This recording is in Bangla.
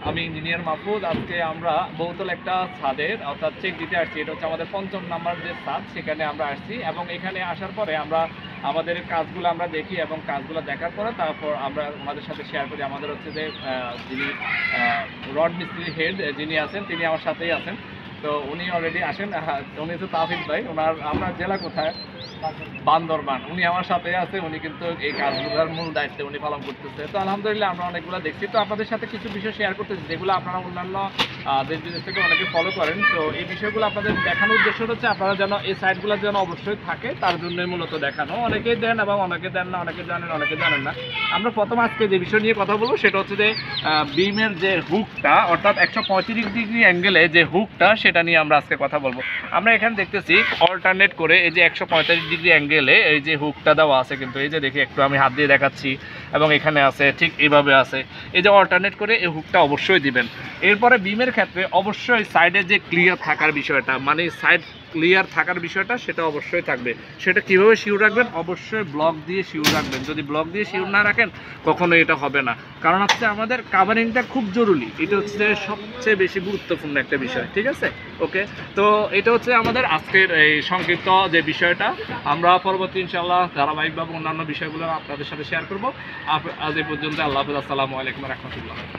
আমি ইঞ্জিনিয়ার মাহফুজ। আজকে আমরা বহুতল একটা ছাদের অর্থাৎ চেক দিতে আসছি। এটা হচ্ছে আমাদের ৫ম নাম্বার যে ছাদ, সেখানে আমরা আসছি এবং এখানে আসার পরে আমরা আমাদের কাজগুলো আমরা দেখি এবং কাজগুলো দেখার পরে তারপর আমরা আমাদের সাথে শেয়ার করি। আমাদের হচ্ছে যে যিনি রড মিস্ত্রি হেড যিনি আছেন, তিনি আমার সাথেই আছেন। তো উনি অলরেডি আসেন। উনি তো তাফিদ ভাই। ওনার আপনার জেলা কোথায়? বান্দরবান। উনি আমার সাথে আছে। উনি কিন্তু এই কাজগুলোর মূল দায়িত্বে উনি পালন করতেছে। তো আলহামদুলিল্লাহ আমরা অনেকগুলো দেখছি। তো আপনাদের সাথে কিছু বিষয় শেয়ার করতেছি যেগুলো আপনারা অন্যান্য দেশ বিদেশ থেকে অনেকে ফলো করেন। তো এই বিষয়গুলো আপনাদের দেখানোর উদ্দেশ্য হচ্ছে আপনারা যেন এই সাইটগুলো যেন অবশ্যই থাকে, তার জন্যই মূলত দেখানো। অনেকেই দেন এবং অনেকে দেন না, অনেকে জানেন অনেকে জানেন না। আমরা প্রথম আজকে যে বিষয় নিয়ে কথা বলবো সেটা হচ্ছে যে বিমের যে হুকটা অর্থাৎ 135 ডিগ্রি অ্যাঙ্গেলে যে হুকটা, সেটা নিয়ে আমরা আজকে কথা বলবো। আমরা এখানে দেখতেছি অল্টারনেট করে এই যে 145 ডিগ্রি অ্যাঙ্গেলে এই যে হুকটা দেওয়া আছে, কিন্তু এই যে দেখি একটু আমি হাত দিয়ে দেখাচ্ছি এবং এখানে আছে ঠিক এইভাবে আছে। এই যে অল্টারনেট করে এই হুকটা অবশ্যই দিবেন। এরপরে বিমের ক্ষেত্রে অবশ্যই সাইডে যে ক্লিয়ার থাকার বিষয়টা, মানে সাইড ক্লিয়ার থাকার বিষয়টা সেটা অবশ্যই থাকবে। সেটা কীভাবে শিওর রাখবেন? অবশ্যই ব্লক দিয়ে শিওর রাখবেন। যদি ব্লক দিয়ে শিওর না রাখেন কখনোই এটা হবে না। কারণ হচ্ছে আমাদের কাভারিংটা খুব জরুরি। এটা হচ্ছে সবচেয়ে বেশি গুরুত্বপূর্ণ একটা বিষয়। ঠিক আছে? ওকে, তো এটা হচ্ছে আমাদের আজকের এই সংক্ষিপ্ত যে বিষয়টা। আমরা পরবর্তী ইনশাআল্লাহ ধারাবাহিকভাবে অন্যান্য বিষয়গুলো আপনাদের সাথে শেয়ার করবো। আজ এই পর্যন্ত। আল্লাহ হাফেজ। আসসালামু আলাইকুম ওয়া রাহমাতুল্লাহ।